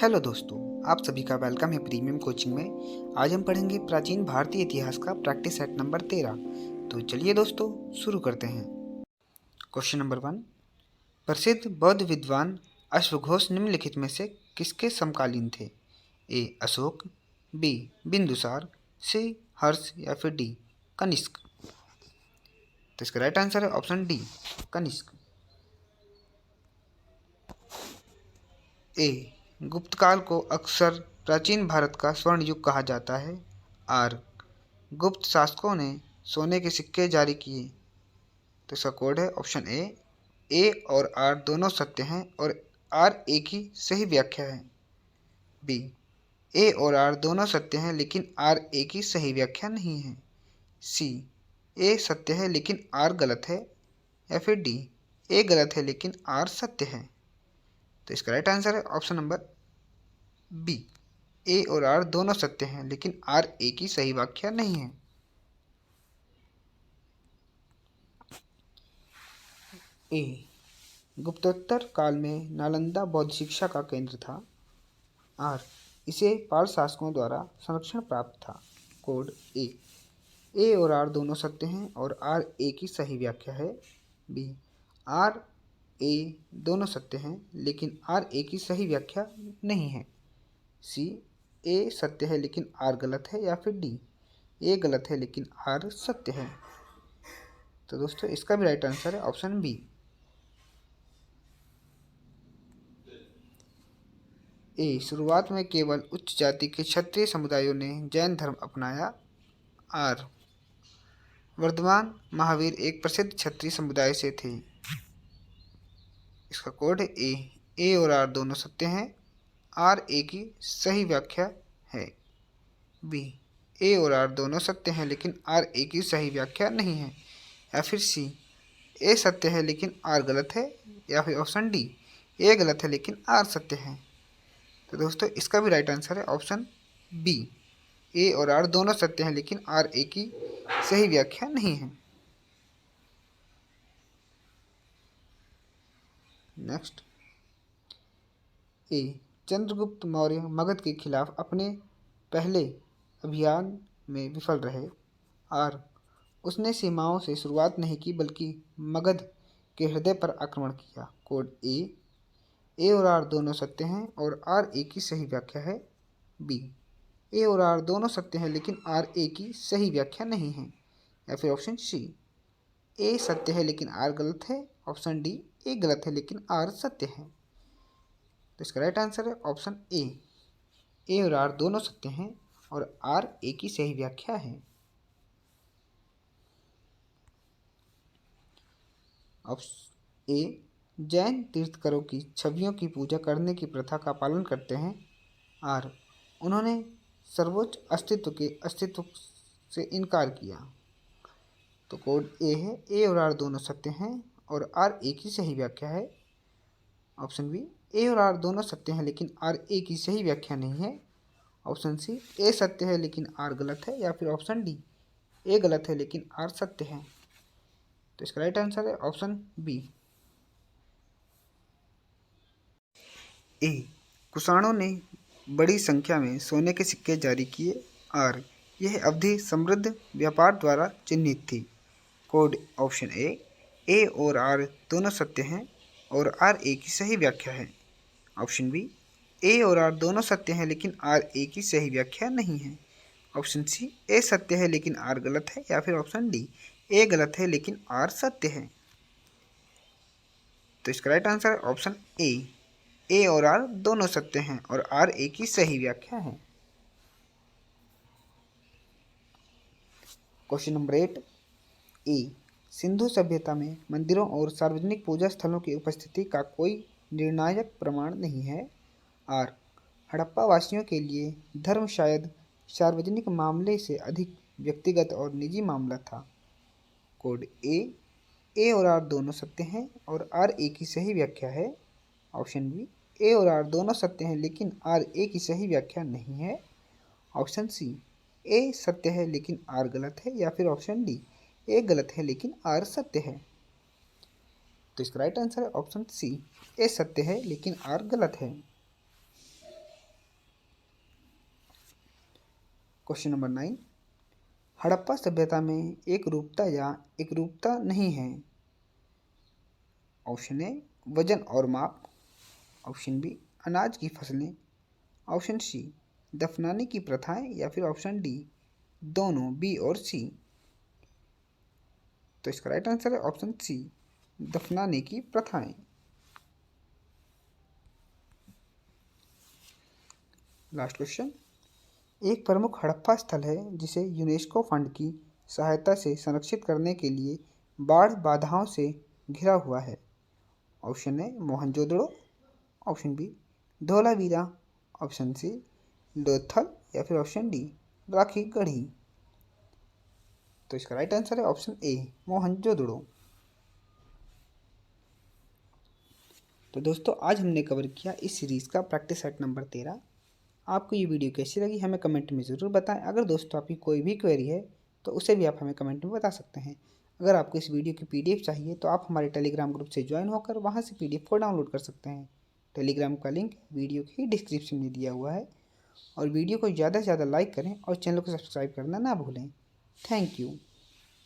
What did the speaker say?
Hello दोस्तों, आप सभी का वेलकम है प्रीमियम कोचिंग में। आज हम पढ़ेंगे प्राचीन भारतीय इतिहास का प्रैक्टिस सेट नंबर 13। तो चलिए दोस्तों शुरू करते हैं। Question number 1। प्रसिद्ध बौद्ध विद्वान अश्वघोष निम्नलिखित में से किसके समकालीन थे? ए अशोक, बी बिंदुसार, सी हर्ष या फिर डी कनिष्क। तो इसका राइट आंसर है ऑप्शन डी कनिष्क। ए गुप्त काल को अक्सर प्राचीन भारत का स्वर्ण युग कहा जाता है। आर गुप्त शासकों ने सोने के सिक्के जारी किए। तो इसका कोड है ऑप्शन ए और आर दोनों सत्य हैं और आर एक ही सही व्याख्या है। बी ए और आर दोनों सत्य हैं लेकिन आर एक ही सही व्याख्या नहीं है। सी ए सत्य है लेकिन आर गलत है। या फिर डी ए गलत है लेकिन आर सत्य है। तो इसका राइट आंसर है ऑप्शन नंबर बी ए और आर दोनों सत्य हैं लेकिन आर एक ही सही व्याख्या नहीं है। ए गुप्तोत्तर काल में नालंदा बौद्ध शिक्षा का केंद्र था। आर इसे पाल शासकों द्वारा संरक्षण प्राप्त था। कोड ए और आर दोनों सत्य हैं और आर एक ही सही व्याख्या है। बी आर ए दोनों सत्य हैं लेकिन आर एक ही सही व्याख्या नहीं है। सी ए सत्य है लेकिन आर गलत है। या फिर डी ए गलत है लेकिन आर सत्य है। तो दोस्तों इसका भी राइट आंसर है ऑप्शन बी ए शुरुआत में केवल उच्च जाति के क्षत्रिय समुदायों ने जैन धर्म अपनाया। आर वर्धमान महावीर एक प्रसिद्ध क्षत्रिय समुदाय से थे। इसका कोड है ए और आर दोनों सत्य हैं। आर ए की सही व्याख्या है। बी ए और आर दोनों सत्य हैं लेकिन आर ए की सही व्याख्या नहीं है। या फिर सी ए सत्य है लेकिन आर गलत है। या फिर ऑप्शन डी ए गलत है लेकिन आर सत्य है। तो दोस्तों इसका भी राइट आंसर है ऑप्शन बी ए और आर दोनों सत्य हैं लेकिन आर ए की सही व्याख्या नहीं है। नेक्स्ट ए चंद्रगुप्त मौर्य मगध के खिलाफ अपने पहले अभियान में विफल रहे। आर उसने सीमाओं से शुरुआत नहीं की बल्कि मगध के हृदय पर आक्रमण किया। कोड ए और आर दोनों सत्य हैं और आर ए की सही व्याख्या है। बी ए और आर दोनों सत्य हैं लेकिन आर ए की सही व्याख्या नहीं है। या फिर ऑप्शन सी ए सत्य है लेकिन आर गलत है। ऑप्शन डी ए गलत है लेकिन आर सत्य है। तो इसका राइट आंसर है ऑप्शन ए और आर दोनों सत्य हैं और आर ए की सही व्याख्या है। ऑप्शन ए जैन तीर्थंकरों की छवियों की पूजा करने की प्रथा का पालन करते हैं। आर उन्होंने सर्वोच्च अस्तित्व के अस्तित्व से इनकार किया। तो कोड ए है ए और आर दोनों सत्य हैं और आर ए की सही व्याख्या है। ऑप्शन बी ए और आर दोनों सत्य हैं लेकिन आर ए की सही व्याख्या नहीं है। ऑप्शन सी ए सत्य है लेकिन आर गलत है। या फिर ऑप्शन डी ए गलत है लेकिन आर सत्य है। तो इसका राइट आंसर है ऑप्शन बी ए कुषाणों ने बड़ी संख्या में सोने के सिक्के जारी किए। आर यह अवधि समृद्ध व्यापार द्वारा चिन्हित थी। कोड ऑप्शन ए और आर दोनों सत्य हैं और आर ए की सही व्याख्या है। ऑप्शन बी ए और आर दोनों सत्य हैं लेकिन आर ए की सही व्याख्या नहीं है। ऑप्शन सी ए सत्य है लेकिन आर गलत है। या फिर ऑप्शन डी ए गलत है लेकिन आर सत्य है। तो इसका राइट आंसर है ऑप्शन ए और आर दोनों सत्य हैं और आर ए की सही व्याख्या है। क्वेश्चन नंबर 8 ए सिंधु सभ्यता में मंदिरों और सार्वजनिक पूजा स्थलों की उपस्थिति का कोई निर्णायक प्रमाण नहीं है। आर हड़प्पा वासियों के लिए धर्म शायद सार्वजनिक मामले से अधिक व्यक्तिगत और निजी मामला था। कोड ए और आर दोनों सत्य हैं और आर ए की सही व्याख्या है। ऑप्शन बी ए और आर दोनों सत्य हैं लेकिन आर ए की सही व्याख्या नहीं है। ऑप्शन सी ए सत्य है लेकिन आर गलत है। या फिर ऑप्शन डी ए गलत है लेकिन आर सत्य है। तो इसका राइट आंसर है ऑप्शन सी ए सत्य है लेकिन आर गलत है। क्वेश्चन नंबर 9, हड़प्पा सभ्यता में एक रूपता या एक रूपता नहीं है। ऑप्शन ए वजन और माप, ऑप्शन बी अनाज की फसलें, ऑप्शन सी दफनाने की प्रथाएं, या फिर ऑप्शन डी दोनों, बी और सी। तो इसका राइट आंसर है ऑप्शन सी, दफनाने की प्रथाएं। लास्ट क्वेश्चन, एक प्रमुख हड़प्पा स्थल है जिसे यूनेस्को फंड की सहायता से संरक्षित करने के लिए बाढ़ बाधाओं से घिरा हुआ है। Option A Mohenjodaro, option B Dholavira, option C Lothal, या फिर ऑप्शन डी राखी गढ़ी। तो इसका राइट आंसर है ऑप्शन ए मोहनजोदड़ो। तो दोस्तों आज हमने कवर किया इस सीरीज़ का प्रैक्टिस सेट नंबर 13। आपको ये वीडियो कैसी लगी हमें कमेंट में ज़रूर बताएं। अगर दोस्तों आपकी कोई भी क्वेरी है तो उसे भी आप हमें कमेंट में बता सकते हैं। अगर आपको इस वीडियो की पीडीएफ चाहिए तो आप हमारे टेलीग्राम ग्रुप से ज्वाइन होकर वहां से पीडीएफ को डाउनलोड कर सकते हैं। टेलीग्राम का लिंक वीडियो के डिस्क्रिप्शन में दिया हुआ है। और वीडियो को ज़्यादा से ज़्यादा लाइक करें और चैनल को सब्सक्राइब करना ना भूलें। Thank you.